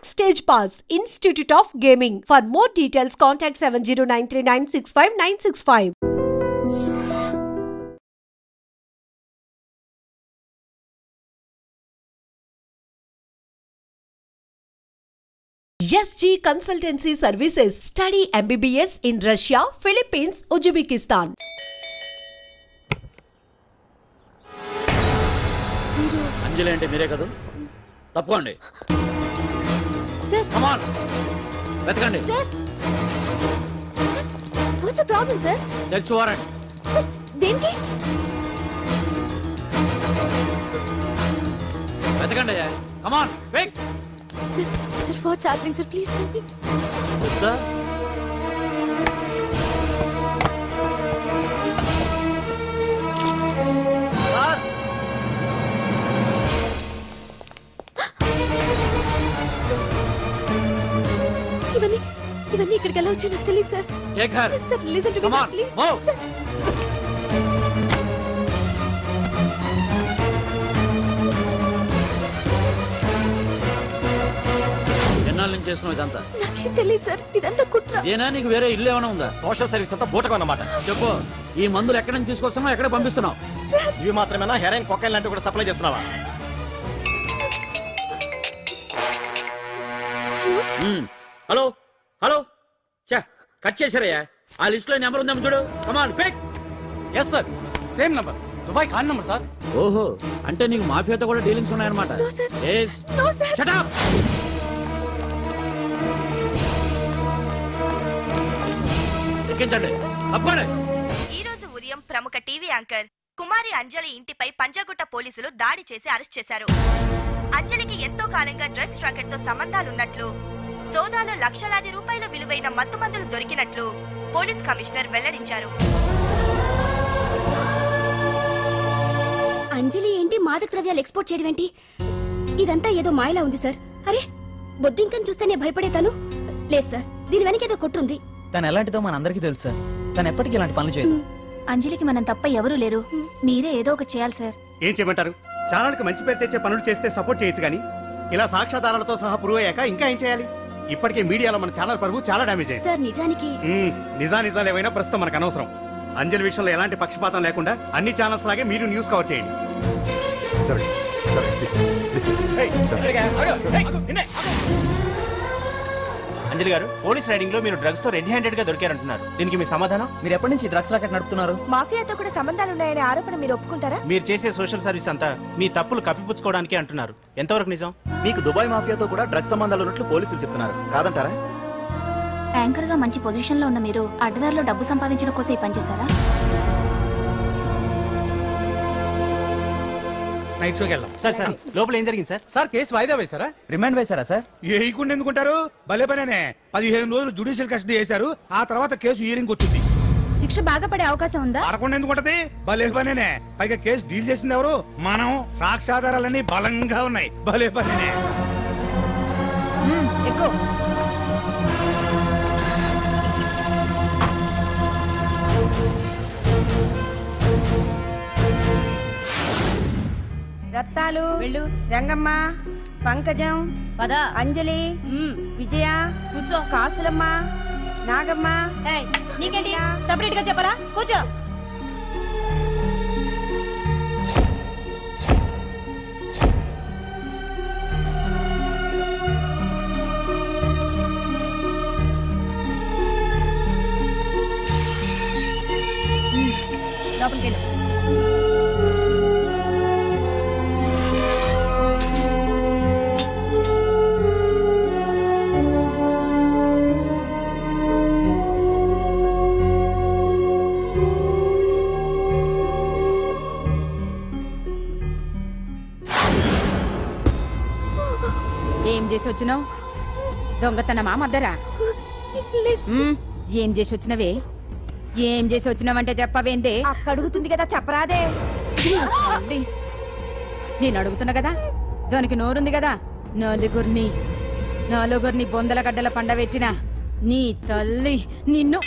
Backstage Pass, Institute of Gaming. For more details, contact 7093965965. SG Consultancy Services. Study MBBS in Russia, Philippines, Uzbekistan. అంజలి అంటే మీరే కదా? తప్పుకోండి sir. Come on వెతకండి sir. What's the problem sir? Search warrant. Sir దేనికి? వెతకండి. Come on quick. Sir sir what's happening sir? Please tell me. వస్తా ఇవన్నీ ఇక్కడికి ఎలా వచ్చాయో నాకు తెలియదు sir. Sir listen to me sir please. Sir ఎన్నాళ్ళ నుంచి చేస్తున్నావు ఇదంతా? నాకేం తెలియదు సార్, ఇదంతా కుట్ర. ఏనా నీకు వేరే ఇల్లు ఏమైనా ఉందా? సోషల్ సర్వీస్ అంతా బూటకం అన్నమాట. చెప్పు, ఈ మందులు ఎక్కడి నుంచి తీసుకొస్తున్నావు, ఎక్కడ పంపిస్తున్నావు? ఇవి మాత్రమేనా? హెరాయిన్, కొకైన్ లాంటివి కూడా సప్లై చేస్తున్నావా? హలో హలో చా కట్ చేశారయ్యా. ఆ లిస్ట్ లో నెంబర్ ఉందేమో చూడు. Come on quick. Yes sir, same number, Dubai Khan number sir. ఓహో, అంటే నీకు మాఫియాతో కూడా డీలింగ్స్ ఉన్నాయన్నమాట. No sir. yes no sir. shut up. ఎక్కించండి. తప్పండి. ఈ రోజు ఉదయం ప్రముఖ టీవీ యాంకర్ కుమారి అంజలి ఇంటిపై పంజాగుట్ట పోలీసులు దాడి చేసి అరెస్ట్ చేశారు. అంజలికి ఎంతో కాలంగా డ్రగ్స్ రాకెట్ తో సంబంధాలున్నట్లు, సోదాలో లక్షలాది రూపాయల విలువైన మత్తుమందులు దొరికినట్లు పోలీస్ కమిషనర్ వెల్లడించారు. అంజలి ఏంటి మాదక ద్రవ్యాలు ఎక్స్పోర్ట్ చేయడం ఏంటి? ఇదంతా ఏదో మాయలా ఉంది సార్. అరే బొద్దింకని చూస్తేనే భయపడేతాను. లేదు సార్, దీని వెనక ఏదో కుట్రుంది. తను ఎలాంటిదో మనందరికీ తెలుసు సార్. తను ఎప్పటికీ ఇలాంటి పనులు చేయదు. అంజలికి మనం తప్ప ఎవరూ లేరు. మీరే ఏదో ఒకటి చేయాలి సార్. ఏం చేయమంటారు? ఛానల్కి మంచి పేరు తెచ్చే పనులు చేస్తే సపోర్ట్ చేయొచ్చు కానీ ఇలా సాక్ష్యాధారాలతో సహా ప్రూవ్ అయ్యాక ఇంకా ఏం చేయాలి? ఇప్పటికే మీడియాలో మన ఛానల్ పరువు చాలా డ్యామేజ్ అయింది సార్. నిజానికి నిజాలు ఏమైనా ప్రస్తుతం మనకు అనవసరం. అంజలి విషయంలో ఎలాంటి పక్షపాతం లేకుండా అన్ని ఛానల్స్ లాగే మీరు న్యూస్ కవర్ చేయండి. అంజలి గారు, పోలీస్ రైడింగ్ లో మీరు డ్రగ్స్ తో రెడ్ హ్యాండెడ్ గా దొరికారంటున్నారు. దీనికి మీ సమాధానం? మీరు ఎప్పటి నుంచి డ్రగ్స్ రాకెట్ నడుపుతున్నారు? మాఫియాతో కూడా సంబంధాలున్నాయనే ఆరోపణ మీరు ఒప్పుకుంటారా? మీరు చేసే సోషల్ సర్వీస్ అంతా మీ తప్పులు కప్పిపుచ్చుకోవడానికి అంటున్నారు. ఎంతవరకు నిజం? మీకు దుబాయ్ మాఫియాతో కూడా డ్రగ్స్ సంబంధాలు ఉన్నట్లు పోలీసులు చెప్తున్నారు, కాదంటారా? యాంకర్ గా మంచి పొజిషన్ లో ఉన్న మీరు అడ్డదారిలో డబ్బు సంపాదించడం కోసం ఈ పనిచేశారా? నైట్ షోకి వెళ్దాం. సార్ సార్ లోపల ఏం జరిగింది సార్? సార్ కేసు వాయిదా వేశారా? రిమాండ్ వేశారా సార్? ఏయకుండా ఎందుకుంటారు? భలే పనేనే. 15 రోజులు జుడిషియల్ కస్టడీ చేశారు. ఆ తర్వాత కేసు హియరింగ్ వచ్చింది. శిక్ష బాగా పడే అవకాశం ఉందా? పడకుండా ఎందుకుంటది? భలే పనేనే. పైగా కేసు డీల్ చేసింది ఎవరు? మనం. సాక్ష్యాధారాలన్నీ బలంగా ఉన్నాయి. భలే పనేనే. ఎక్కువ రత్తాలు, రంగమ్మ, పంకజం, అంజలి, విజయ, కూర్చో, కాసులమ్మ, నాగమ్మ. నీకేంటి సపరేట్ గా చెప్పరా? కూర్చో. లోపలికి వెళ్ళు. ఏం చేసి వచ్చినావు? దొంగతనమా మద్దరా? ఏం చేసి వచ్చినవే? ఏం చేసి వచ్చినావంటే చెప్పవేందే? అడుగుతుంది కదా, చెప్పరాదే. నేను అడుగుతున్నా కదా, దానికి నోరుంది కదా. నలుగురిని బొందల గడ్డల పండబెట్టిన నీ తల్లి నిన్ను.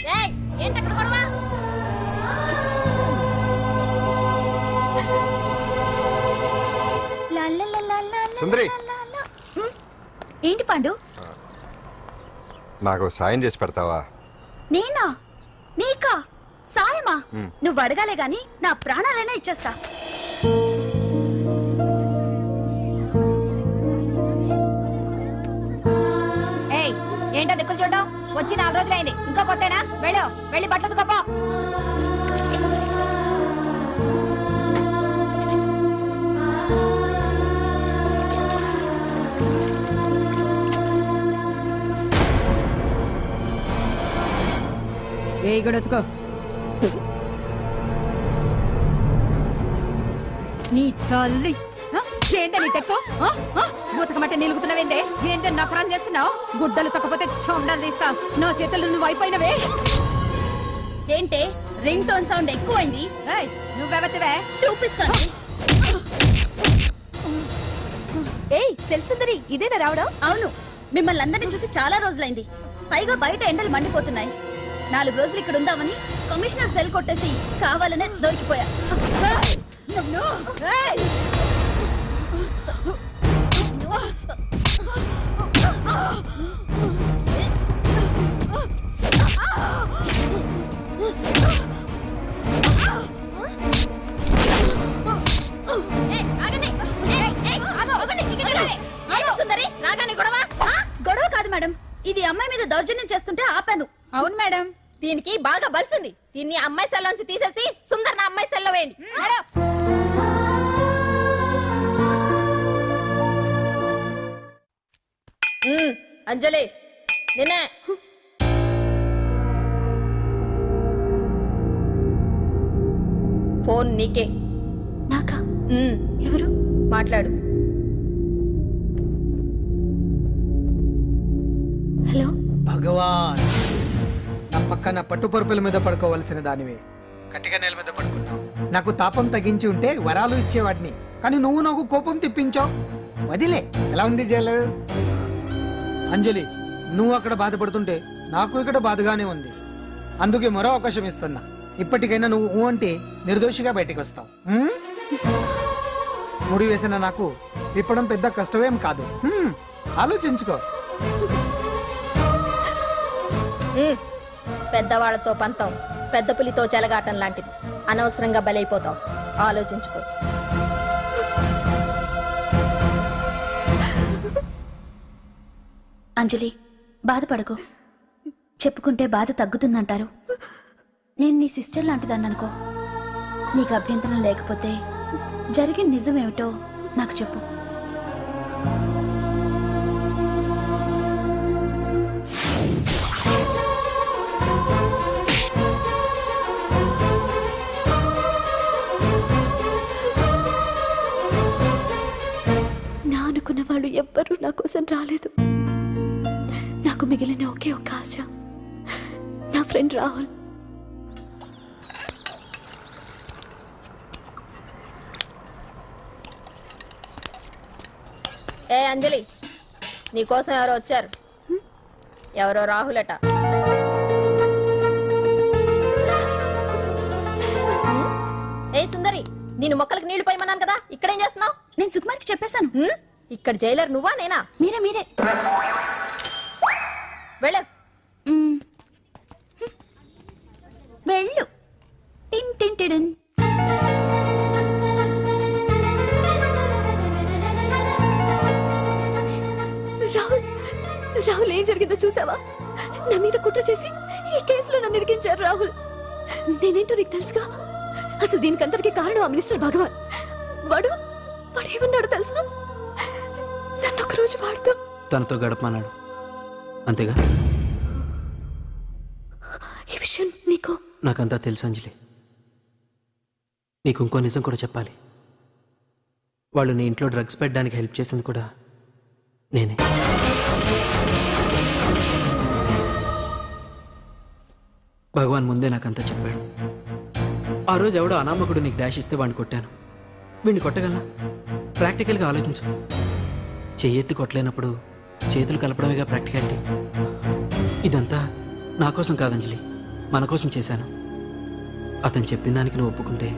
సుందరి, ఏంటి పాండు? నాకు సాయం చేసి పెడతావా? నేనా? నీకా సాయమా? నువ్వు అడగాలే గాని నా ప్రాణాలైనా ఇచ్చేస్తా. ఏంటో దిక్కులు చూడడం? వచ్చి 4 రోజులైంది, ఇంకా కొత్తేనా? వెళ్ళి బట్టలు కప్ప. ఏ గడతుకో నీ తల్లి. ఏంటే నీ టెక్కు? బూతకమంటే నిలుగుతున్నావేందే? ఏంటే నకరం చేస్తున్నావు? గుడ్డలు తక్కపోతే చొండలు తీస్తా. నా చేతులు నువ్వు అయిపోయినవే. ఏంటే రింగ్ టోన్ సౌండ్ ఎక్కువైంది? నువ్వెవతివే? చూపిస్తాను. ఏయ్ సెల్సుందరి, ఇదేనా రావడం? అవును, మిమ్మల్ని అందరినీ చూసి చాలా రోజులైంది. పైగా బయట ఎండలు మండిపోతున్నాయి. 4 రోజులు ఇక్కడ ఉందామని కమిషనర్ సెల్ కొట్టేసి కావాలనే దొరికిపోయా. గొడవ కాదు మేడం, ఇది అమ్మాయి మీద దౌర్జన్యం చేస్తుంటే ఆపాను. అవును మేడం, దీనికి బాగా బలిసింది. దీన్ని అమ్మాయి సెల్లోంచి తీసేసి సుందర్ నా అమ్మాయి సెల్లో వేయండి. అంజలి నిన్నే. ఫోన్ నీకే. నాకా? ఎవరు? మాట్లాడు. హలో భగవాన్, నా పక్కన పట్టుపరుపుల మీద పడుకోవలసిన దానివే గట్టిగా నేల మీద పడుకున్నావు. నాకు తాపం తగ్గించి ఉంటే వరాలు ఇచ్చేవాడిని, కానీ నువ్వు నాకు కోపం తెప్పించావు. వదిలే. ఎలా ఉంది జైలు? అంజలి, నువ్వు అక్కడ బాధపడుతుంటే నాకు ఇక్కడ బాధగానే ఉంది. అందుకే మరో అవకాశం ఇస్తున్నా. ఇప్పటికైనా నువ్వు అంటే నిర్దోషిగా బయటికి వస్తావు. ముడి వేసిన నాకు విప్పడం పెద్ద కష్టమేం కాదు. ఆలోచించుకో. పెద్దవాళ్లతో పంతం పెద్ద పులితో చెలగాటం లాంటిది. అనవసరంగా బలైపోతావు. ఆలోచించుకో. అంజలి, బాధపడకు. చెప్పుకుంటే బాధ తగ్గుతుందంటారు. నేను నీ సిస్టర్ లాంటిదాన్ని అనుకో. నీకు అభ్యంతరం లేకపోతే జరిగిన నిజమేమిటో నాకు చెప్పు. నా అనుకున్న వాళ్ళు ఎవ్వరూ నా కోసం రాలేదు. నాకు మిగిలిన ఒకే ఒక ఆశ, నా ఫ్రెండ్ రాహుల్. ఏ అంజలి, నీకోసం ఎవరో వచ్చారు. ఎవరో రాహుల్ అట. ఏ సుందరి, నేను మొక్కలకు నీళ్లు పోయమన్నాను కదా, ఇక్కడేం చేస్తున్నావు? నేను సుకుమార్కి చెప్పేశాను. ఇక్కడ జైలర్ నువ్వా నేనా? మీరే. వెళ్ళు. వెళ్ళు. టిన్ టిన్ టిన్. రాహుల్, ఏం జరిగిందో చూసావా? నా మీద కుట్ర చేసి ఈ కేసులో నన్ను ఇరికించారు రాహుల్. నేనేంటో నీకు తెలుసుగా. అసలు దీనికంతటికీ కారణం ఆ మినిస్టర్ భగవాన్. వాడు ఏమన్నాడు తెలుసా? నన్ను ఒకరోజు వాడుతూ తనతో గడపమన్నాడు, అంతేగా? ఈ విషయం నీకు? నాకంతా తెలుసు అంజలి. నీకు ఇంకో నిజం కూడా చెప్పాలి. వాళ్ళు నీ ఇంట్లో డ్రగ్స్ పెట్టడానికి హెల్ప్ చేసింది కూడా నేనే. భగవాన్ ముందే నాకంతా చెప్పాడు. ఆ రోజు ఎవడో అనామకుడు నీకు డాష్ ఇస్తే వాడిని కొట్టాను. వీడిని కొట్టగలనా? ప్రాక్టికల్గా ఆలోచించు. చెయ్యెత్తి కొట్టలేనప్పుడు చేతులు కలపడమేగా ప్రాక్టికాలిటీ. ఇదంతా నా కోసం కాదంజలి, మన కోసం చేశాను. అతను చెప్పిన దానికి నువ్వు ఒప్పుకుంటే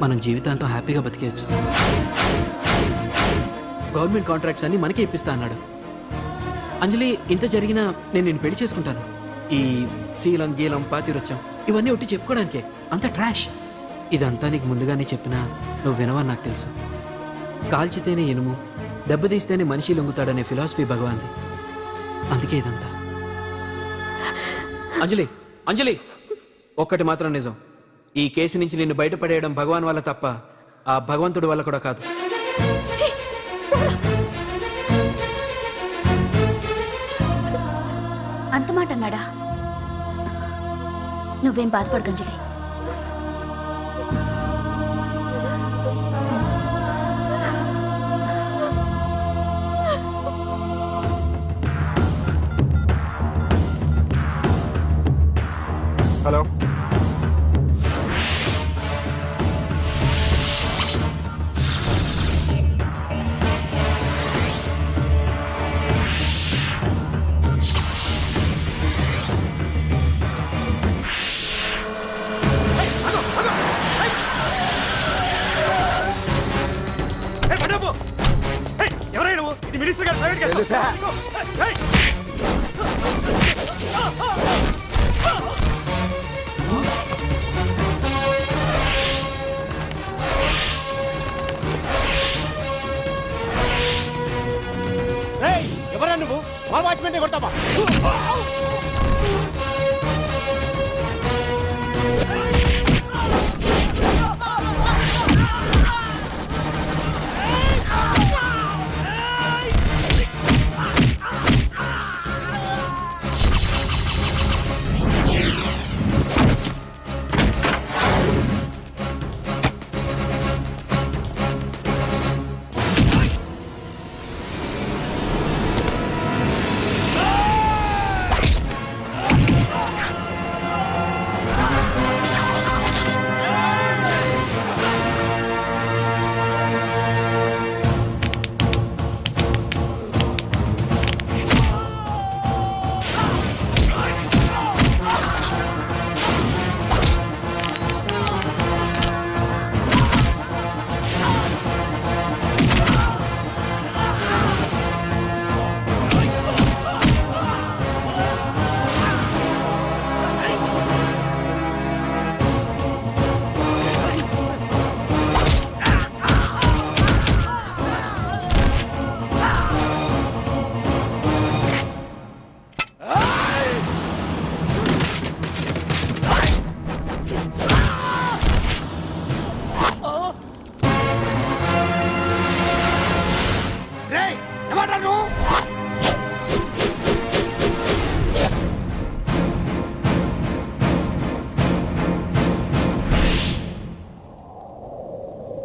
మనం జీవితాంతం హ్యాపీగా బతికేయచ్చు. గవర్నమెంట్ కాంట్రాక్ట్స్ అన్ని మనకే ఇప్పిస్తా అన్నాడు. అంజలి, ఇంత జరిగినా నేను నిన్ను పెళ్లి చేసుకుంటాను. ఈ శీలం గీలం పాతిరొచ్చాం ఇవన్నీ ఒట్టి చెప్పుకోవడానికే. అంత ట్రాష్. ఇదంతా నీకు ముందుగానే చెప్పినా నువ్వు వినవని నాకు తెలుసు. కాల్చితేనే ఇనుము, దెబ్బతీస్తేనే మనిషి లొంగుతాడనే ఫిలాసఫీ భగవాన్ది. అందుకే ఇదంతా. అంజలి, అంజలి, ఒక్కటి మాత్రం నిజం. ఈ కేసు నుంచి నిన్ను బయటపడేయడం భగవాన్ వల్ల తప్ప ఆ భగవంతుడి వల్ల కూడా కాదు. అంత మాట అన్నాడా? నువ్వేం బాధపడకు అంజలి. హలో, ఎవరైనా నువ్వు? ఇది మినిస్టర్ గారు ప్రైవేట్ గెస్ట్ తెలుసా? ఎవరా నువ్వు? మా వాచ్మెన్ కొడతావా?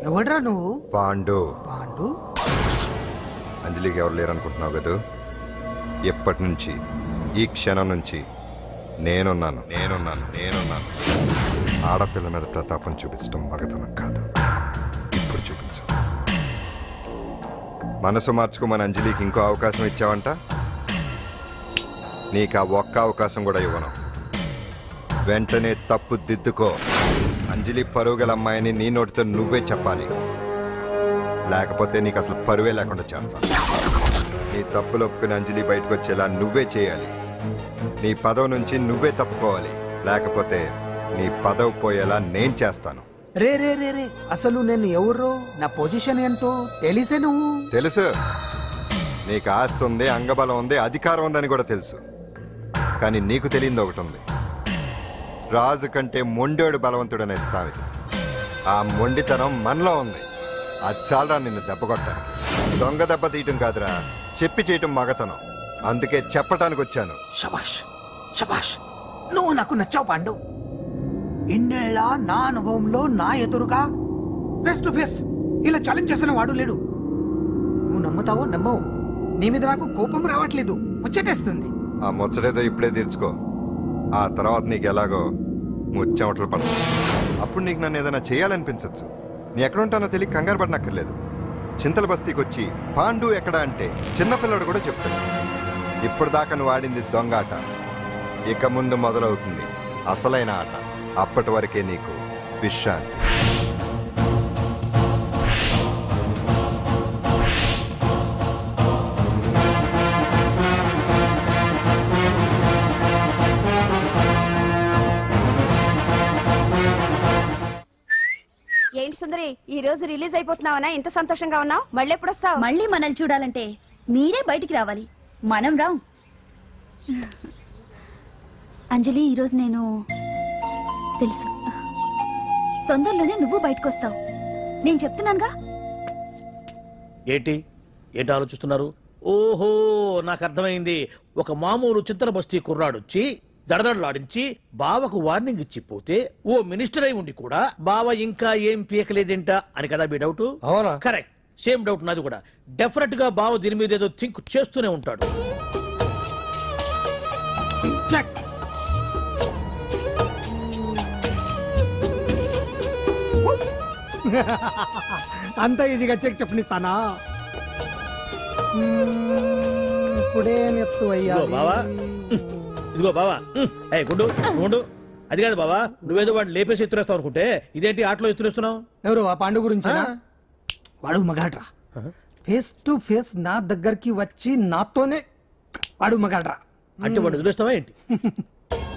ఎవడ్రా నువ్వు? పాండు. పాండు? అంజలికి ఎవరు లేరనుకుంటున్నావు కదా? ఎప్పటి నుంచి, ఈ క్షణం నుంచి నేనున్నాను. ఆడపిల్ల మీద ప్రతాపం చూపించడం మగతనం కాదు. ఇప్పుడు చూపించు. మనసు మార్చుకోమని అంజలికి ఇంకో అవకాశం ఇచ్చావంట. నీకు ఆ ఒక్క అవకాశం కూడా ఇవ్వను. వెంటనే తప్పు దిద్దుకో. అంజలి పరువుగల అమ్మాయిని నీ నోటితో నువ్వే చెప్పాలి. లేకపోతే నీకు అసలు పరువే లేకుండా చేస్తాను. నీ తప్పులు ఒప్పుకుని అంజలి బయటకు వచ్చేలా నువ్వే చేయాలి. నీ పదవి నుంచి నువ్వే తప్పుకోవాలి. లేకపోతే నీ పదవి పోయేలా నేను చేస్తాను. రే రే రే రే అసలు నేను ఎవరో, నా పొజిషన్ ఏంటో తెలిసే నువ్వు? తెలుసు. నీకు ఆస్తి ఉంది, అంగబలం ఉంది, అధికారం ఉందని కూడా తెలుసు. కానీ నీకు తెలియంది ఒకటి ఉంది. రాజు కంటే మొండోడు బలవంతుడనే సామెత. ఆ మొండితనం మనలో ఉంది. అది చాలరా నిన్ను దెబ్బ కొట్టాను. దొంగ దెబ్బ తీయటం కాదురా, చెప్పి చేయటం మగతనం. అందుకే చెప్పటానికి వచ్చాను. శబాష్ శబాష్, నువ్వు నాకు నచ్చావు పాండు. ఇన్నేళ్ళ నా అనుభవంలో నా ఎదురుగా ఫేస్ టు ఫేస్ ఇలా ఛాలెంజ్ చేసిన వాడు లేడు. నువ్వు నమ్ముతావో నమ్మవు, నీ మీద నాకు కోపం రావట్లేదు, ముచ్చటేస్తుంది. ఆ ముచ్చటేదో ఇప్పుడే తీర్చుకో. ఆ తర్వాత నీకు ఎలాగో ముచ్చెమటలు పడతాయి. అప్పుడు నీకు నన్ను ఏదైనా చేయాలనిపించచ్చు. నీ ఎక్కడుంటానో తెలియ కంగారు పడనక్కర్లేదు. చింతల బస్తీకి వచ్చి పాండు ఎక్కడ అంటే చిన్నపిల్లడు కూడా చెప్తాడు. ఇప్పుడు దాకా నువ్వు ఆడింది దొంగ ఆట. ఇక ముందు మొదలవుతుంది అసలైన ఆట. అప్పటి వరకే నీకు విశ్రాంతి. సుందరి ఈ రోజు రిలీజ్ అయిపోతున్నావనా ఇంత సంతోషంగా ఉన్నావు? మళ్ళీ ఎప్పుడు వస్తావు? మళ్ళీ మనల్ని చూడాలంటే మీరే బయటికి రావాలి, మనం రాం. అంజలి, ఈరోజు నేను తెలుసు తొందరలోనే నువ్వు బయటకు వస్తావు, నేను చెప్తున్నానుగా. ఏంటి ఏంటి ఆలోచిస్తున్నారు? ఓహో, నాకు అర్థమైంది. ఒక మామూలు చింతల బస్తీ కుర్రాడొచ్చి దడదడలాడించి బావకు వార్నింగ్ ఇచ్చిపోతే ఓ మినిస్టర్ అయి ఉండి కూడా బావ ఇంకా ఏం పీకలేదేంట అని కదా మీ డౌట్? అవునా? కరెక్ట్, సేమ్ డౌట్ నాది కూడా. డెఫినెట్ గా బావ దీని మీద ఏదో థింక్ చేస్తూనే ఉంటాడు. అంత ఈజీగా చెక్ చెప్పనిస్తానా? ఇప్పుడే నెత్తు అయ్యా బావా, ఇదిగో బావా. ఏ గుడ్డు గుండు, అది కాదు బావా, నువ్వేదో వాడిని లేపేసి ఎత్తురేస్తావు అనుకుంటే ఇదేంటి ఆటలో ఎత్తురేస్తున్నావు? ఎవరు ఆ పాండు గురించి? వాడు మగాడ్రా, ఫేస్ టు ఫేస్ నా దగ్గరికి వచ్చి నాతోనే వాడు మగాడ్రా. అంటే వాడు వదిలేస్తావా ఏంటి?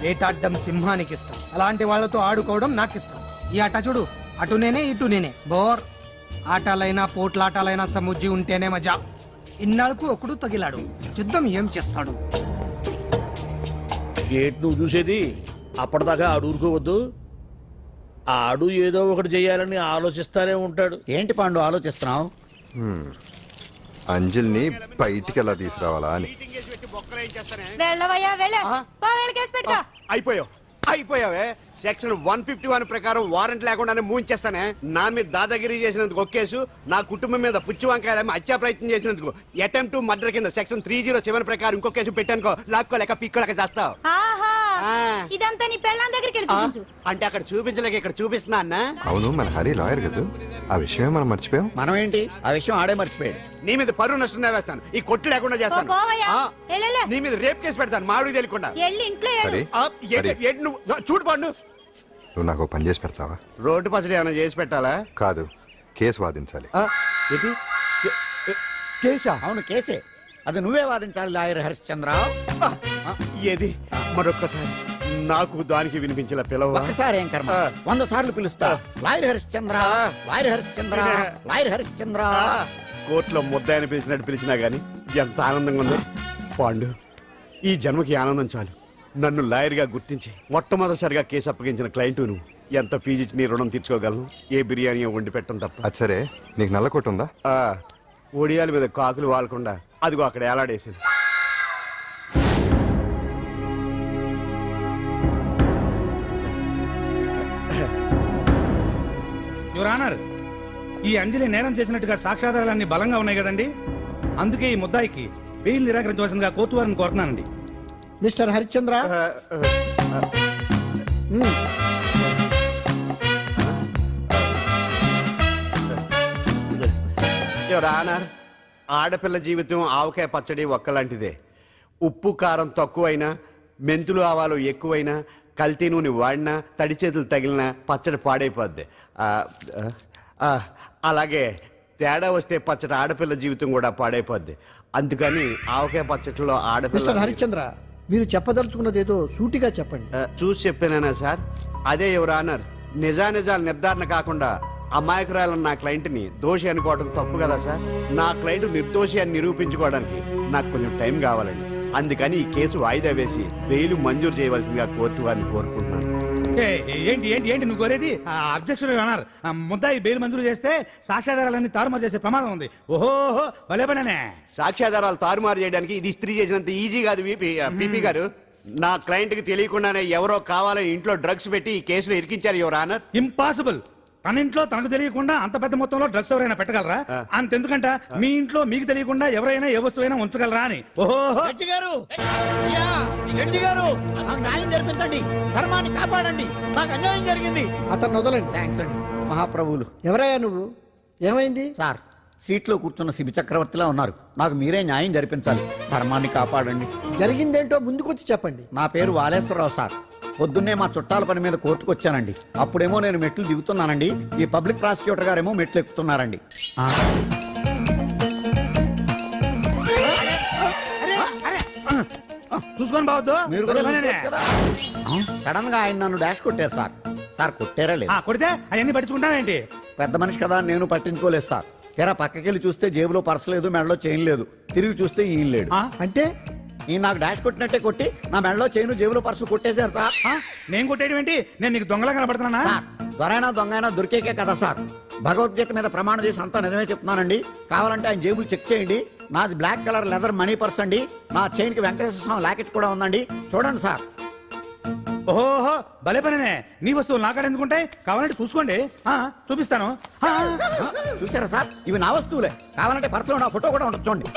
వేటాడ్డం సింహానికి ఇష్టం, అలాంటి వాళ్ళతో ఆడుకోవడం నాకు ఇష్టం. ఈ ఆట చూడు, అటు నేనే ఇటు నేనే, బోర్. ఆటలైనా పోట్లాటాలైనా సముజ్జి ఉంటేనే మజా. ఇన్నాళ్ళకు ఒకడు తగిలాడు, యుద్ధం ఏం చేస్తాడు? ఏంటి నువ్వు చూసేది? అప్పటిదాకా ఆడు ఊరుకోవద్దు. ఆడు ఏదో ఒకటి చెయ్యాలని ఆలోచిస్తానే ఉంటాడు. ఏంటి పాండు ఆలోచిస్తున్నావు? అంజలిని బయటికి ఎలా తీసుకురావాలా అని. అయిపోయావే. సెక్షన్ 151 ప్రకారం వారెంట్ లేకుండానే మూయించేస్తానే. నా మీద దాదాగిరి చేసినందుకు ఒక కేసు, నా కుటుంబం మీద పుచ్చి వంకాయలేమో హత్యా ప్రయత్నం చేసినందుకు అటెంప్ట్ టు మర్డర్ కింద సెక్షన్ 307 ప్రకారం ఇంకో కేసు పెట్టానుకో, లాక్కోలేక పిక్కోలేక చేస్తావు. ఇదంతా నీ పెళ్ళాం దగ్గరికి వెళ్ళి అంటే అక్కడ చూపించలేక ఇక్కడ చూపిస్తున్నా అన్న. అవును, మన హరి లాయర్ కదా, ఆ విషయమే మనం మర్చిపోయాం. మనం ఏంటి ఆ విషయం ఆడే మర్చిపోయాడు. నీ మీద పరువు నష్టం వేస్తాను, ఈ కొట్టు లేకుండా చేస్తాను. నీ మీద రేప్ కేసు పెడతాను మాడు తెలియకుండా. చూడు పండు, నువ్వు నాకు పని చేసి పెడతావా? రోడ్డు పచ్చడి ఏమైనా చేసి పెట్టాలా? కాదు, కేసు వాదించాలి. కేసా? అవును కేసే, అది నువ్వే వాదించాలి లాయర్ హరిశ్చంద్ర. ఏది మరొక్కసారి నాకు దానికి వినిపించిన పిలవ. ఒక్కసారి ఏం కర్మ, 100 సార్లు పిలుస్తా. Lawyer Harishchandra, lawyer Harishchandra, lawyer Harishchandra. కోర్టులో ముద్దాయని పిలిచినట్టు పిలిచినా గానీ ఎంత ఆనందంగా ఉంది పాండు. ఈ జన్మకి ఆనందం చాలు. నన్ను లాయర్ గా గుర్తించి మొట్టమొదటిసారిగా కేసు అప్పగించిన క్లయింట్ నువ్వు. ఎంత ఫీజు ఇచ్చి నీ రుణం తీర్చుకోగలను? ఏ బిర్యానీ వండి పెట్టడం తప్ప. అది సరే, నీకు నల్ల కొట్టు ఉందా? ఒడియాల మీద కాకులు వాలకుండా అదిగో అక్కడ ఏలాడేసింది. యువర్ ఆనర్, ఈ అంజలి నేరం చేసినట్టుగా సాక్ష్యాధారాలన్నీ బలంగా ఉన్నాయి కదండి. అందుకే ఈ ముద్దాయికి బెయిల్ నిరాకరించవలసిందిగా కోర్టు వారిని కోరుతున్నానండి. మిస్టర్ హరిశ్చంద్ర, ఆడపిల్ల జీవితం ఆవకాయ పచ్చడి ఒక్కలాంటిదే. ఉప్పు కారం తక్కువైనా, మెంతులు ఆవాలు ఎక్కువైనా, కల్తీ నూనె వాడినా, తడి చేతులు తగిలినా పచ్చడి పాడైపోద్ది. అలాగే తేడా వస్తే పచ్చడి ఆడపిల్ల జీవితం కూడా పాడైపోద్ది. అందుకని ఆవకాయ పచ్చడిలో ఆడపిల్ల. హరిశ్చంద్ర, మీరు చెప్పదలుచుకున్నది ఏదో సూటిగా చెప్పండి. చూసి చెప్పానా సార్? అదే యువర్ ఆనర్, నిజానిజాలు నిర్ధారణ కాకుండా అమాయకురాలను నా క్లయింట్ని దోషి అనుకోవడం తప్పు కదా సార్? నా క్లయింట్ నిర్దోషి అని నిరూపించుకోవడానికి నాకు కొంచెం టైం కావాలండి. అందుకని ఈ కేసు వాయిదా వేసి బెయిల్ మంజూరు చేయవలసిందిగా కోర్టు వారిని కోరుకుంటున్నాను. ఏంటి ఏంటి ఏంటి నువ్వు కోరేది? అబ్జెక్షన్ అన్నారు. ముద్దాయి బెయిల్ మంజూరు చేస్తే సాక్ష్యాధారాలన్నీ తారుమారు చేసే ప్రమాదం ఉంది. ఓహో, భలే పనేనే. సాక్ష్యాధారాలు తారుమారు చేయడానికి ఇది ఇస్త్రీ చేసినంత ఈజీ కాదు పిపి గారు. నా క్లయింట్ కి తెలియకుండానే ఎవరో కావాలని ఇంట్లో డ్రగ్స్ పెట్టి ఈ కేసులో ఇరికించారు యువర్ ఆనర్. ఇంపాసిబుల్. తన ఇంట్లో తనకు తెలియకుండా అంత పెద్ద మొత్తంలో డ్రగ్స్ ఎవరైనా పెట్టగలరా? అంతెందుకంట మీ ఇంట్లో మీకు తెలియకుండా ఎవరైనా ఏ వస్తువైనా ఉంచగలరా అని. ఓహో గారు, నాకు న్యాయం జరిపించండి, ధర్మాన్ని కాపాడండి, నాకు అన్యాయం జరిగింది. అతను వదలండి. థ్యాంక్స్ అండి మహాప్రభువులు. ఎవరయ్యా నువ్వు? ఏమైంది సార్? సీట్లో కూర్చున్న శిబి చక్రవర్తిలా ఉన్నారు. నాకు మీరే న్యాయం జరిపించాలి, ధర్మాన్ని కాపాడండి. జరిగిందేంటో ముందుకొచ్చి చెప్పండి. నా పేరు వాలేశ్వరరావు సార్. పొద్దున్నే మా చుట్టాల పని మీద కోర్టుకు వచ్చానండి. అప్పుడేమో నేను మెట్లు దిగుతున్నానండి, ఈ పబ్లిక్ ప్రాసిక్యూటర్ గారేమో మెట్లు ఎక్కుతున్నారండి. చూసుకొని బావద్దు. మీరు సడన్ గా ఆయన నన్ను డాష్ కొట్టారు సార్. సార్ కొట్టారా లేదు? కొడితే అవన్నీ పట్టించుకుంటావేంటి? పెద్ద మనిషి కదా అని నేను పట్టించుకోలేదు సార్. తెరా పక్కకెళ్ళి చూస్తే జేబులో పర్స్ లేదు, మెడలో చైన్ లేదు. తిరిగి చూస్తే ఈయన లేడు. అంటే ఈయన నాకు డాష్ కొట్టినట్టే కొట్టి నా మెడలో చైన్ జేబులో పర్సు కొట్టేశారు సార్. నేను కొట్టేయడం ఏంటి? నేను నీకు దొంగలా కనబడుతున్నా? సార్ దొరైనా దొంగైనా దొరికేకే కదా సార్. భగవద్గీత మీద ప్రమాణం చేసి అంతా నిజమే చెప్తున్నానండి. కావాలంటే ఆయన జేబులు చెక్ చేయండి. నాది black colour leather money purse అండి. నా చైన్ కి వెంకటేశ్వర స్వామి లాకెట్ కూడా ఉందండి. చూడండి సార్. ఓహో భలే పనేనే. నీ వస్తువులు నాకాడ ఎందుకుంటాయి? కావాలంటే చూసుకోండి, చూపిస్తాను. చూసారా సార్, ఇవి నా వస్తువులే. కావాలంటే పర్సులో నా ఫోటో కూడా ఉంటుంది చూడండి.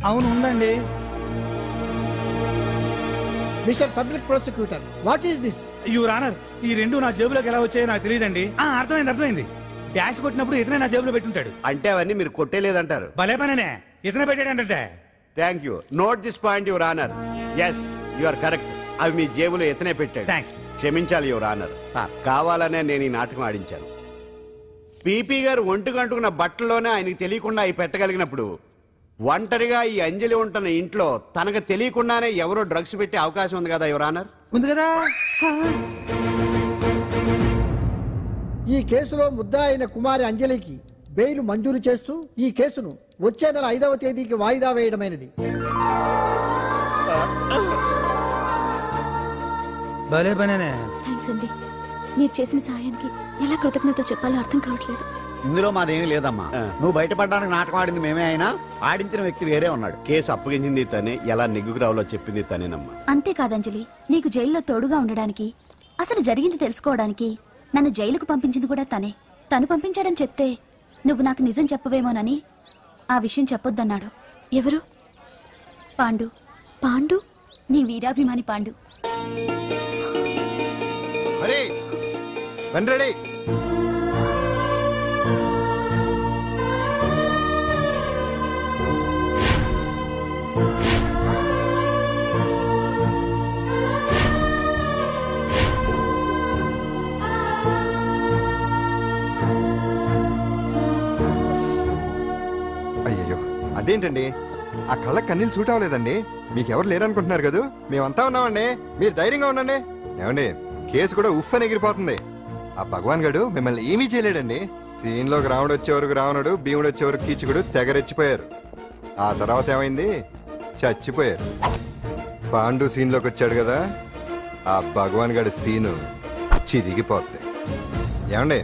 అవును ఉందండి. Mister public prosecutor, what is this? Your honour, ఈ రెండు నా జేబులోకి ఎలా వచ్చాయో నాకు తెలియదండి. అర్థమైంది. డాష్ కొట్టినప్పుడు ఇతనే నా జేబులో పెట్టుంటాడు. అంటే అవన్నీ మీరు కొట్టేలేదంటారు. భలే పనేనే, ఇతనే పెట్టాడంటే. Thank you. Note this point your honour. Yes you are correct. అవి మీ జేబులో ఇతనే పెట్టాడు. థ్యాంక్స్. క్షమించాలి యువర్ ఆనర్. సార్ కావాలనే నేను ఈ నాటకం ఆడించాను. పీపీ గారు ఒంటికి అంటుకున్న బట్టల్లోనే ఆయనకి తెలియకుండా అవి పెట్టగలిగినప్పుడు ఒంటరిగా ఈ అంజలి ఉంటున్న ఇంట్లో తనకు తెలియకుండానే ఎవరో డ్రగ్స్ పెట్టే అవకాశం ఉంది కదా యువర్ ఆనర్. ఉంది కదా. ఈ కేసులో ముద్దా అయిన కుమారి అంజలికి బెయిల్ మంజూరు చేస్తూ ఈ కేసును వచ్చే నెల 5వ తేదీకి వాయిదా వేయడమైనది. భలే పనేనే. థ్యాంక్స్ అండి. మీరు చేసిన సహాయానికి ఎలా కృతజ్ఞతలు చెప్పాలో అర్థం కావట్లేదు. ఇందులో మాదేమీ లేదమ్మా. నువ్వు బయటపడడానికి నాటకం ఆడింది మేమే అయినా ఆడించిన వ్యక్తి వేరే ఉన్నాడు. కేసు అప్పగించింది తనే, ఎలా నెగ్గుకు రావాలో చెప్పింది తనేనమ్మా. అంతేకాదంజలి, నీకు జైల్లో తోడుగా ఉండడానికి, అసలు జరిగింది తెలుసుకోవడానికి నన్ను జైలుకు పంపించింది కూడా తనే. తను పంపించాడని చెప్తే నువ్వు నాకు నిజం చెప్పవేమోనని ఆ విషయం చెప్పొద్దన్నాడు. ఎవరు? పాండు. పాండు? నీ వీరాభిమాని పాండు. అయ్యయ్యో, అదేంటండి ఆ కళ్ళ కన్నీళ్ళు సూట్ అవ్వలేదండి. మీకెవరు లేరనుకుంటున్నారు కదా, మేమంతా ఉన్నామండి. మీరు ధైర్యంగా ఉండండి. ఏమండి, కేసు కూడా ఉఫ్ అని ఎగిరిపోతుంది. ఆ భగవాన్ గడు మిమ్మల్ని ఏమీ చేయలేడండి. సీన్లోకి రావణుడు వచ్చేవరకు రావణుడు, భీముడు వచ్చేవరకు కీచుకుడు తెగరెచ్చిపోయారు. ఆ తర్వాత ఏమైంది? చచ్చిపోయారు. పాండు సీన్లోకి వచ్చాడు కదా, ఆ భగవాన్ గడి సీను చిరిగిపోద్ది. ఏమండి,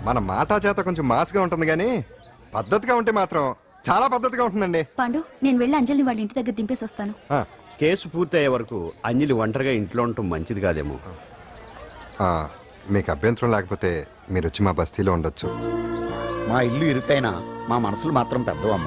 మన మాటా చేత కొంచెం మాస్గా ఉంటుంది కానీ పద్ధతిగా ఉంటే మాత్రం చాలా పద్ధతిగా ఉంటుందండి. పాండు, నేను వెళ్ళి అంజలిని వాళ్ళ ఇంటి దగ్గర దింపేసి వస్తాను. కేసు పూర్తయ్యే వరకు అంజలి ఒంటరిగా ఇంట్లో ఉండటం మంచిది కాదేమో. మీకు అభ్యంతరం లేకపోతే మీరు వచ్చి మా బస్తీలో ఉండొచ్చు. మా ఇల్లు ఇరుకైనా మా మనసులు మాత్రం పెద్దవమ్మ.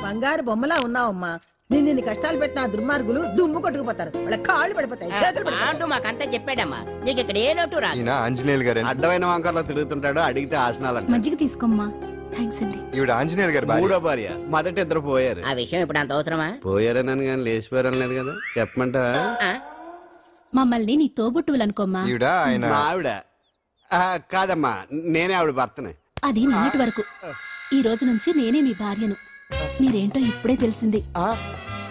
బంగారు బొమ్మలా ఉన్నావమ్మా. నిన్ను కష్టాలు పెట్టిన దుర్మార్గులు దుమ్ము కొట్టుకుపోతారు. వాళ్ళ కాళ్ళు పడిపోతాయి, చేతులు పడిపోతాయి. మాకంతా చెప్పాడమ్మా. నీకు ఇక్కడ ఏ లోటు రాదు. ఆంజనేయులు గారు అడ్డమైన వంకర్లో తిరుగుతుంటాడు. అడిగితే ఆసనాలు. మజ్జిగ తీసుకోమ్మా. థ్యాంక్స్ అండి. ఈవిడ ఆంజనేయులు గారు మూడో భార్య. మొదట ఇద్దరు పోయారు. ఆ విషయం ఇప్పుడు అంత అవసరమా? పోయారని కానీ లేచిపోయారని లేదు కదా. చెప్పమంటావా? మమ్మల్ని నీ తోబుట్టువులనుకోమ్మా. ఆవిడ కాదమ్మా, నేనే ఆవిడ భర్తనే. అది నిన్నటి వరకు. ఈ రోజు నుంచి నేనే మీ భార్యను. మీరేంటో ఇప్పుడే తెలిసింది.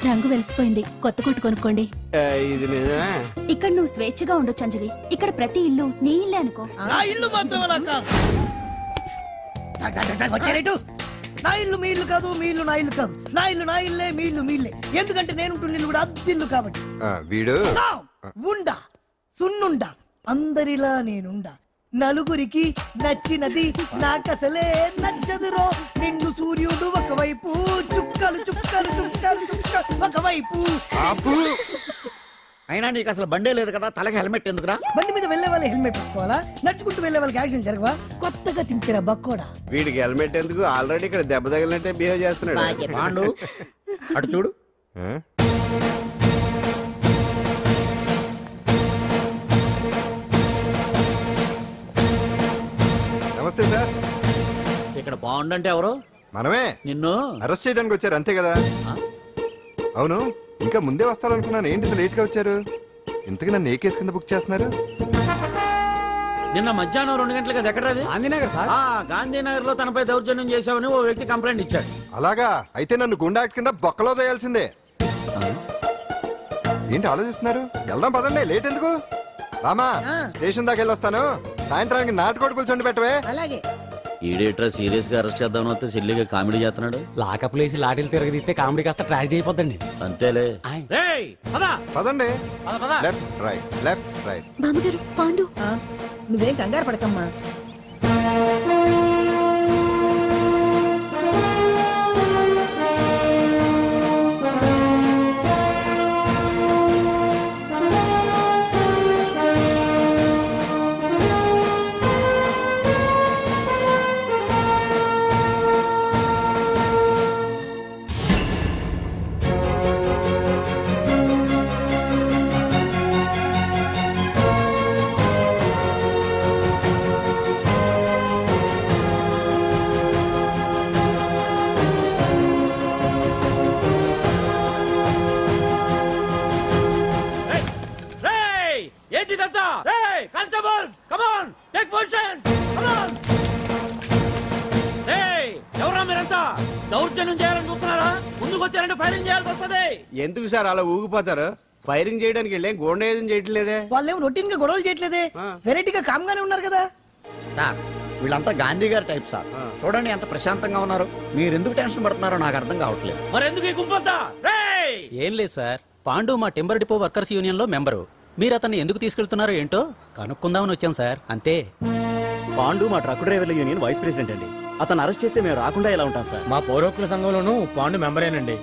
రంగు వెలిసిపోయింది, కొత్త కొట్టు కొనుక్కోండి. ఇది నిజమే. ఇక్కడ నువ్వు స్వేచ్ఛగా ఉండొచ్చు అంజలి. ఇక్కడ ప్రతి ఇల్లు నీ ఇల్లే అనుకో. నా ఇల్లు మాత్రం అలా కాదు. నా ఇల్లు మీ ఇల్లు కాదు, మీ ఇల్లు నా ఇల్లు కాదు. నా ఇల్లు నా ఇల్లే, మీ ఇల్లు మీ ఇల్లే. ఎందుకంటే నేను ఇల్లు కూడా అద్దిల్లు కాబట్టి. వీడు ఉండా సున్నుండా అందరిలా నేనుండా. నలుగురికి నచ్చినది నాకసలే నచ్చదురో. నిండు సూర్యుడు ఒకవైపు, చుక్కలు చుక్కలు చుక్కలు చుక్కలు ఒకవైపు. అయినా నీకు అసలు బండే లేదు కదా, తలకి హెల్మెట్ ఎందుకురా? బండి మీద వెళ్లే వాళ్ళు హెల్మెట్ పెట్టుకోవాలా? నడుచుకుంటూ వెళ్లే వాళ్ళకి యాక్సిడెంట్ జరగవా? కొత్తగా తింటారా బక్కోడా? వీడికి హెల్మెట్ ఎందుకు? ఆల్రెడీ ఇక్కడ దెబ్బ తగిలినట్టే బిహేవ్ చేస్తున్నాడు. పాండు అటు చూడు. నమస్తే సార్. ఇక్కడ బాగుండంటే ఎవరు? మనమే. నిన్ను అరెస్ట్ చేయడానికి వచ్చారు అంతే కదా? అవును, ఇంకా ముందే వస్తారనుకున్నాను. ఏంటి లేట్ గా వచ్చారు? ఇంతకీ నన్ను ఏ కేసు కింద బుక్ చేస్తున్నారు? నిన్న మధ్యాహ్నం 2 గంటలకు అది ఎక్కడది? గాంధీనగర్ సార్. గాంధీనగర్ లో తనపై దౌర్జన్యం చేశామని ఓ వ్యక్తి కంప్లైంట్ ఇచ్చాడు. అలాగా? అయితే నన్ను గుండా యాక్ట్ కింద బొక్కలో చేయాల్సిందే. ఏంటి ఆలోచిస్తున్నారు? వెళ్దాం పదండి, లేట్ ఎందుకు? రామా స్టేషన్ దాకా వెళ్ళొస్తాను. సాయంత్రానికి నాటుకోడి పులుసు వండి పెట్టవే. అలాగే. ఈడేట్రా సీరియస్ గా అరెస్ట్ చేద్దామని వస్తే సిల్లిగా కామెడీ చేస్తున్నాడు. లాకప్ లేసి లాటిల్ తిరగదీస్తే కామెడీ కాస్త ట్రాజడీ అయిపోద్దండి. అంతేలే. పదండి. Left right left right. బామ్మగారు పాండు నువ్వేం కంగారు పడకమ్మా. దౌర్జన్యం చేయాలని చూస్తున్నారా? ముందుకు వచ్చారంటే ఫైరింగ్ చేయాల్సి వస్తుంది. ఎందుకు సార్ అలా ఊగిపోతారు? ఫైరింగ్ చేయడానికి వెళ్ళే గోండేజం చేయట్లేదే. వాళ్ళేం రొటీన్ గా గొడవలు చేయట్లేదే, వెరైటీగా కామ్ గానే ఉన్నారు కదా సార్. వీళ్ళంతా గాంధీ గారి టైప్ సార్. చూడండి ఎంత ప్రశాంతంగా ఉన్నారు. మీరు ఎందుకు టెన్షన్ పడుతున్నారో నాకు అర్థం కావట్లేదు. మరి ఎందుకు ఈ గుంపంతా? ఏం లేదు సార్, పాండు మా టింబర్ డిపో వర్కర్స్ యూనియన్ లో మెంబరు. మీరు అతన్ని ఎందుకు తీసుకెళ్తున్నారో ఏంటో కనుక్కుందామని వచ్చాం సార్, అంతే. పాండు మా ట్రక్ డ్రైవర్ల యూనియన్ వైస్ ప్రెసిడెంట్ అండి. అతను అరెస్ట్ చేస్తే మేము రాకుండా ఎలా ఉంటాం సార్? మా పౌరకుల సంఘంలోనూ పాండు మెంబరేనండి.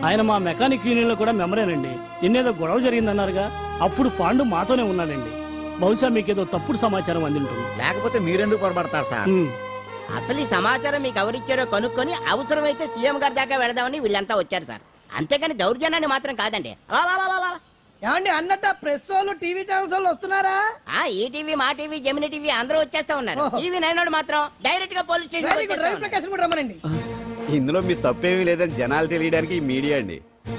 ఆయన మా మెకానిక్ యూనియన్ లో కూడా మెంబరేనండి. నిన్నేదో గొడవ జరిగిందన్నారుగా, అప్పుడు పాండు మాతోనే ఉన్నాడండి. బహుశా మీకేదో తప్పుడు సమాచారం అందింటుంది. లేకపోతే మీరెందుకు పొరపడతారు సార్? అసలు ఈ సమాచారం మీకు ఎవరిచ్చారో కనుక్కొని అవసరమైతే సీఎం గారి దాకా వెళదామని వీళ్ళంతా వచ్చారు సార్. అంతేకాని దౌర్జన్యాన్ని మాత్రం కాదండి. ఏమండి అన్నట్టు ప్రెస్ వాళ్ళు టీవీ ఛానల్స్ వాళ్ళు వస్తున్నారా? ఈ టీవీ మా టీవీ జమిని టీవీ అందరూ వచ్చేస్తా ఉన్నారు. టీవీ నైన్ మాత్రం డైరెక్ట్ గా పోలీస్ స్టేషన్. ఇందులో మీ తప్పేమీ లేదని జనాలు తెలియడానికి ఈ మీడియా అండి.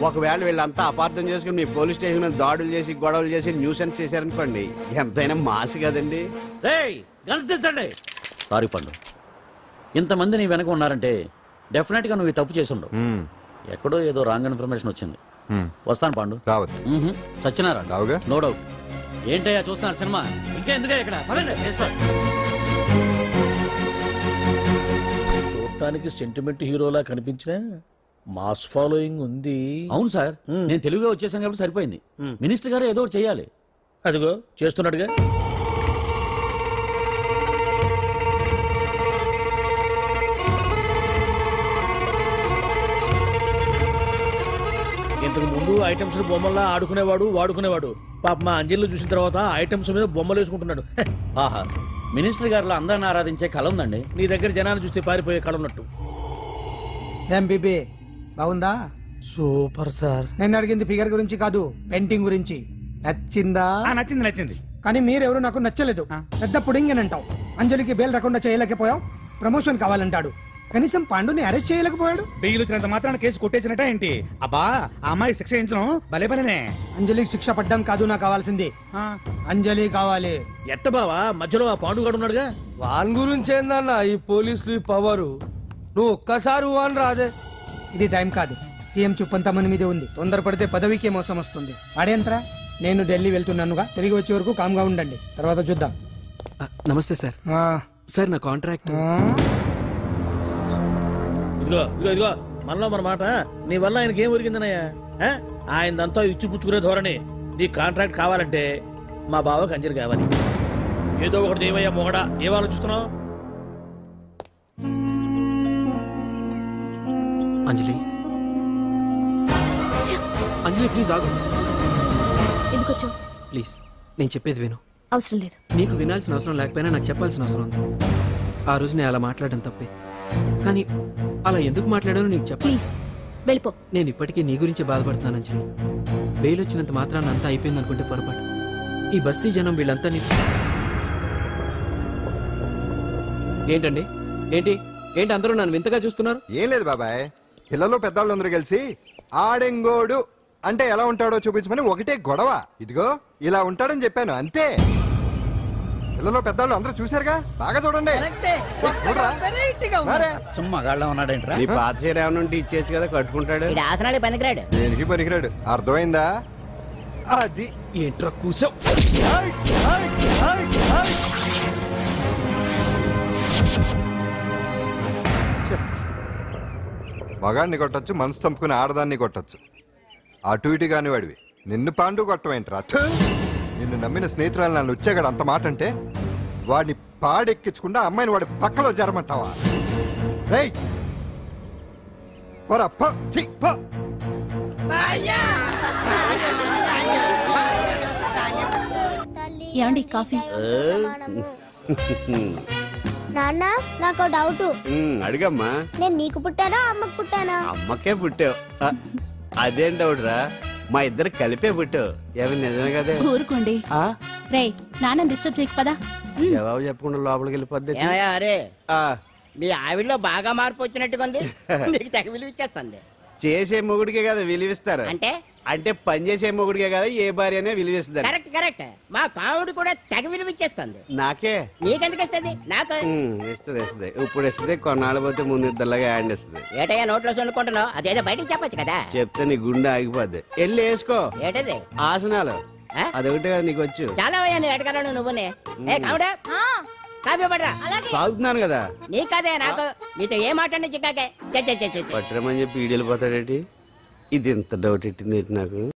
ఒకవేళ వీళ్ళంతా అపార్థం చేసుకుని మీ పోలీస్ స్టేషన్ మీద దాడులు చేసి గొడవలు చేసి న్యూసెన్స్ చేశారనుకోండి, ఎంతైనా మాసి కదండి. సారీ పండు, ఇంతమంది నీ వెనక ఉన్నారంటే డెఫినెట్ గా నువ్వు తప్పు చేసి ఉండవు. ఎక్కడో ఏదో రాంగ్ ఇన్ఫర్మేషన్ వచ్చింది. వస్తాను పాండు. రావద్దు. సచ్చినారా? No doubt. ఏంటయ్యా చూస్తున్నారు సినిమా? ఇంకా ఎందుకే ఇక్కడ? చూడటానికి సెంటిమెంట్ హీరోలా కనిపించిన మాస్ ఫాలోయింగ్ ఉంది. అవును సార్, నేను తెలుగుగా వచ్చేసాను కాబట్టి సరిపోయింది. మినిస్టర్ గారు ఏదో ఒకటి చేయాలి. అదిగో చేస్తున్నట్టుగా. ఇంతకు ముందు ఐటమ్స్ బొమ్మల్లా ఆడుకునేవాడు, వాడుకునేవాడు. పాప మా అంజలిలో చూసిన తర్వాత ఐటమ్స్ మీద బొమ్మలు వేసుకుంటున్నాడు. ఆహా, మినిస్టర్ గారిలో అందరిని ఆరాధించే కళ ఉందండి. నీ దగ్గర జనాన్ని చూస్తే పారిపోయే కళ ఉన్నట్టు. బీబీ బాగుందా? Super sir. నేను అడిగింది ఫిగర్ గురించి కాదు, పెయింటింగ్ గురించి. నచ్చిందా? నచ్చింది నచ్చింది. కానీ మీరెవరు నాకు నచ్చలేదు. పెద్ద పుడింగనంటావు. అంజలికి బెయిల్ రాకుండా చేయలేకపోయావు. ప్రమోషన్ కావాలంటాడు. కనీసం పాండుని అరెస్ట్ చేయలేకపోయాడు. బెయిల్ వచ్చినంత మాత్రాన కేసు కొట్టేసినట్ట ఏంటి? అబ్బా, ఆ అమ్మాయి శిక్ష వేయించడం భలే పనినే. అంజలికి శిక్ష పడ్డం కాదు నాకు కావాల్సింది. అంజలి కావాలి. ఎట్ట బావా, మధ్యలో ఆ పాండుగాడు ఉన్నాడుగా. వాన్ గురించి ఏందన్నా ఈ పోలీసులు పవరు? నువ్వు ఒక్కసారి వాన్ రాదే. ఇది టైం కాదు. సీఎం చూపంతా మన మీద ఉంది. తొందరపడితే పదవికే మోసం వస్తుంది. అడేంతరా, నేను ఢిల్లీ వెళ్తున్నానుగా. తిరిగి వచ్చే వరకు కామ్గా ఉండండి, తర్వాత చూద్దాం. నమస్తే సార్. సార్ నా కాంట్రాక్ట్. ఇదిగో ఇదిగో ఇదిగో, మనలో మన మాట. నీ వల్ల ఆయనకి ఏం ఒరిగిందనయ్యా? ఆయనదంతా ఇచ్చిపుచ్చుకునే ధోరణి. నీ కాంట్రాక్ట్ కావాలంటే మా బావకి అంజలి కావాలి. ఏదో ఒకటి ఏమయ్యా మొగడా, ఏం ఆలోచిస్తున్నావు? అంజలి, అంజలి ప్లీజ్ ఆగు. ఎందుకు వచ్చావు? ప్లీజ్ నేను చెప్పేది విను. అవసరం లేదు. నీకు వినాల్సిన అవసరం లేకపోయినా నాకు చెప్పాల్సిన అవసరం ఉంది. ఆ రోజు నేను అలా మాట్లాడడం తప్పే, కానీ అలా ఎందుకు మాట్లాడానో నీకు చెప్ప. ప్లీజ్ వెళ్ళిపో. నేను ఇప్పటికీ నీ గురించి బాధపడుతున్నాను అంజలి. బెయిల్ వచ్చినంత మాత్రాన్ని అంతా అయిపోయింది అనుకుంటే పొరపాటు. ఈ బస్తీ జనం వీళ్ళంతా ఏంటండి? ఏంటి ఏంటి అందరూ నన్ను వింతగా చూస్తున్నారు? ఏం లేదు బాబాయ్, పిల్లలు పెద్దవాళ్ళు అందరూ కలిసి ఆడెంగోడు అంటే ఎలా ఉంటాడో చూపించమని ఒకటే గొడవ. ఇదిగో ఇలా ఉంటాడని చెప్పాను అంతే. పిల్లలు పెద్దవాళ్ళు అందరూ చూశారుగా, బాగా చూడండి. మగాళ్ళ ఉన్నాడేంట్రా? నీ పాత చీర ఏమైనా ఉంటే ఇచ్చేచ్చు కదా, కట్టుకుంటాడు. ఆసనాలే పనికిరాడు. దేనికి పనికిరాడు, అర్థమైందా? అది ఏంట్రా కూసావు? మగాడిని కొట్టచ్చు, మనసు చంపుకుని ఆడదాన్ని కొట్టచ్చు. అటు ఇటు కాని వాడివి నిన్ను పాండు కొట్టమేంట్రా? నిన్ను నమ్మిన స్నేహితురాలు నన్ను వచ్చాగాడు అంత మాట అంటే వాడిని పాడెక్కించకుండా అమ్మాయిని వాడి పక్కలో జరమంటావా? రేయ్ పోరా, పో, ఛీ, పో. ఏమండి కాఫీ? నాన్న నాకు డౌట్. అడిగమ్మా. నేను నీకు పుట్టానా అమ్మకు పుట్టానా? అమ్మకే పుట్టావు. అదేం డౌట్ రా, మా ఇద్దరు కలిపే పుట్టావు. ఏమి నిజమే కదే? ఊరుకోండి. రే నాన్న డిస్టర్బ్ చేయకు పదా. జవాబు చెప్పకుండా లోపలికి వెళ్ళిపోద్ది. అరే నీ ఆవిడలో బాగా మార్పు వచ్చినట్టుగా ఉంది. నీకు తెగ విలువ ఇచ్చేస్తుంది. చేసే మొగుడికే కదా విలువిస్తారు. అంటే అంటే పని చేసే మొగుడికే కదా ఏ భార్య అనే విలువిస్తారు. Correct correct. మా కాముడు కూడా తెగ విలువ ఇచ్చేస్తుంది. నాకే? నీకెందుకు ఇస్తుంది? నాకు ఇస్తుంది ఇస్తుంది. ఇప్పుడు ఇస్తుంది, కొన్నాళ్ళు పోతే ముందు ఇద్దరులాగా హ్యాండ్ ఇస్తుంది. ఏటయ్యా నోట్లో చల్లుకుంటున్నావు? అదేదో బయటికి చెప్పొచ్చు కదా. చెప్తే నీ గుండె ఆగిపోద్ది. వెళ్ళి వేసుకో. ఏటది? ఆసనాలు. అదొకటి కదా నీకు వచ్చు. చాలా నీ ఎడగలను నువ్వునే. ఏ కాముడా కాఫీ పడరా. తాగుతున్నాను కదా. నీ కదే నాకు. నీతో ఏ మాట్లాడి చిక్కాకే పట్టరమని చెప్పి ఈడెళ్ళిపోతాడేటి? ఇది ఎంత డౌట్ ఎట్టింది నాకు.